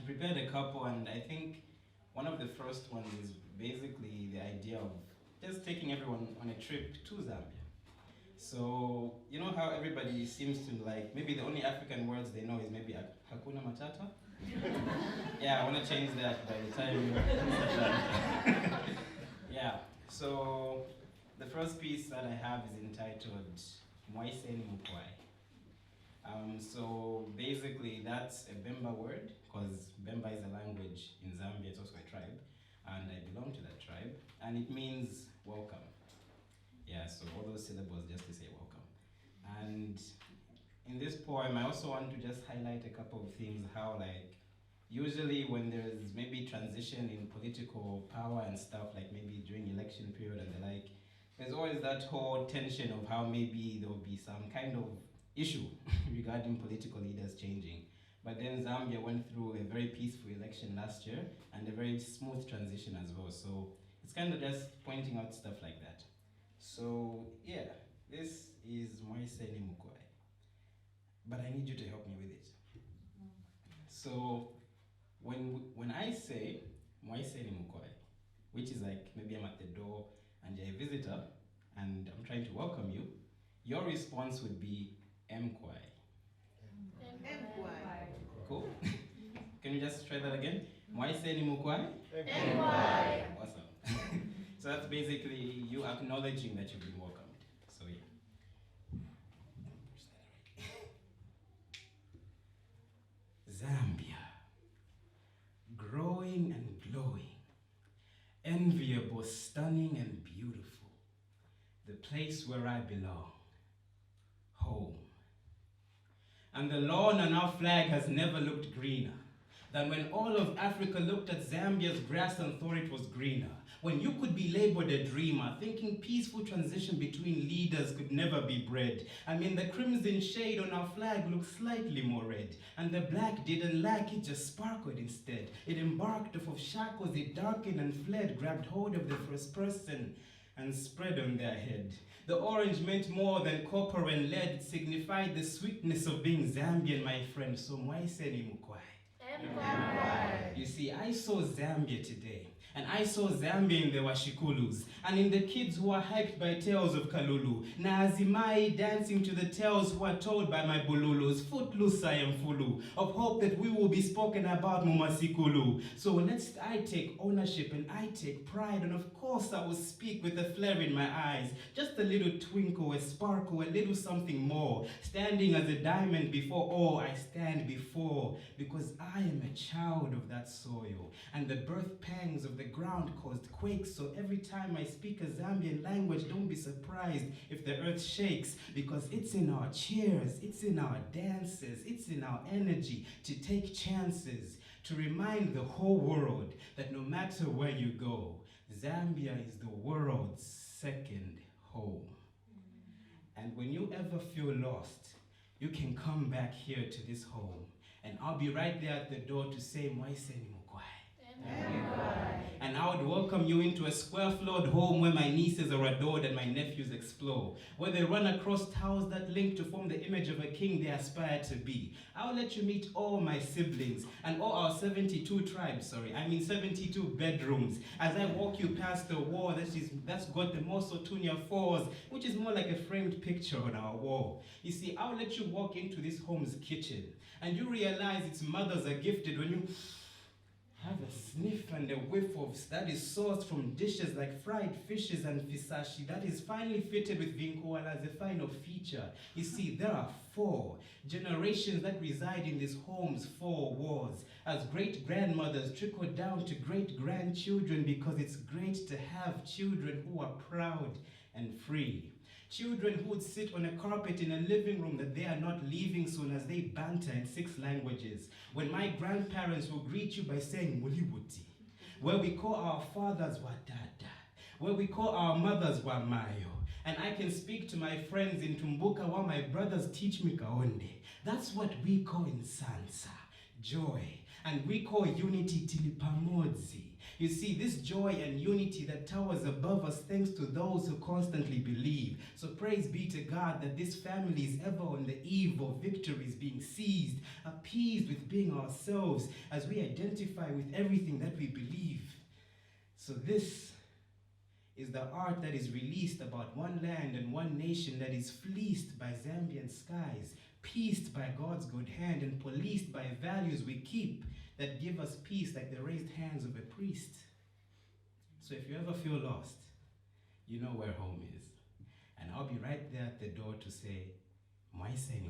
prepared a couple, and I think one of the first ones is basically the idea of just taking everyone on a trip to Zambia. So, you know how everybody seems to like, maybe the only African words they know is maybe Hakuna Matata? Yeah, I want to change that by the time. Yeah, so the first piece that I have is entitled Mwaiseni Mukwai. So basically that's a Bemba word, because Bemba is a language in Zambia, it's also a tribe, and I belong to that tribe, and it means welcome. Yeah, so all those syllables just to say welcome. And in this poem, I also want to just highlight a couple of things, how like, usually when there's maybe transition in political power and stuff, like maybe during election period and the like, there's always that whole tension of how maybe there will be some kind of issue regarding political leaders changing. But then Zambia went through a very peaceful election last year and a very smooth transition as well. So it's kind of just pointing out stuff like that. So yeah, this is Mwaiseni Mukwai. But I need you to help me with it. So when I say Mwaiseni Mukwai, which is like maybe I'm at the door and you're a visitor and I'm trying to welcome you, your response would be Mkwai. Mkwai. Cool? Can you just try that again? Mwaiseni Mukwai? Mkwai. Awesome. So that's basically you acknowledging that you've been welcomed. So yeah. Zambia, growing and glowing, enviable, stunning and beautiful, the place where I belong, home. And the lawn on our flag has never looked greener than when all of Africa looked at Zambia's grass and thought it was greener. When you could be labeled a dreamer, thinking peaceful transition between leaders could never be bred. I mean, the crimson shade on our flag looked slightly more red, and the black didn't lack, it just sparkled instead. It embarked off of shackles, it darkened and fled, grabbed hold of the first person and spread on their head. The orange meant more than copper and lead, it signified the sweetness of being Zambian, my friend. So Mwaiseni Mukwai. You see, I saw Zambia today, and I saw Zambia in the Washikulus, and in the kids who are hyped by tales of Kalulu, na Azimai dancing to the tales who are told by my Bululus, footloose I am fulu, of hope that we will be spoken about Mumasikulu. So I take ownership and I take pride, and of course I will speak with a flare in my eyes, just a little twinkle, a sparkle, a little something more, standing as a diamond before all I stand before, because I am a child of that soil, and the birth pangs of the ground caused quakes, so every time I speak a Zambian language, don't be surprised if the earth shakes, because it's in our cheers, it's in our dances, it's in our energy to take chances, to remind the whole world that no matter where you go, Zambia is the world's second home. And when you ever feel lost, you can come back here to this home, and I'll be right there at the door to say, Mwaiseni Mukwai. And I would welcome you into a square-floored home where my nieces are adored and my nephews explore, where they run across towers that link to form the image of a king they aspire to be. I'll let you meet all my siblings and all our 72 tribes, 72 bedrooms, as I walk you past the wall that's got the Mosotunia Falls, which is more like a framed picture on our wall. You see, I'll let you walk into this home's kitchen, and you realize its mothers are gifted when you have a sniff and a whiff of that is sourced from dishes like fried fishes and fisashi that is finely fitted with vinkoala as a final feature. You see, there are 4 generations that reside in this home's 4 walls, as great-grandmothers trickle down to great-grandchildren, because it's great to have children who are proud and free. Children who would sit on a carpet in a living room that they are not leaving soon, as they banter in 6 languages. When my grandparents will greet you by saying Mulibuti, where we call our fathers Wadada, where we call our mothers Wamayo. And I can speak to my friends in Tumbuka while my brothers teach me Kaonde. That's what we call in Sansa, joy. And we call unity Tilipamodzi. You see, this joy and unity that towers above us thanks to those who constantly believe. So praise be to God that this family is ever on the eve of victories, being seized, appeased with being ourselves as we identify with everything that we believe. So this is the art that is released about one land and one nation that is fleeced by Zambian skies, pieced by God's good hand, and policed by values we keep that give us peace like the raised hands of a priest. So if you ever feel lost, you know where home is. And I'll be right there at the door to say, Mwaiseni.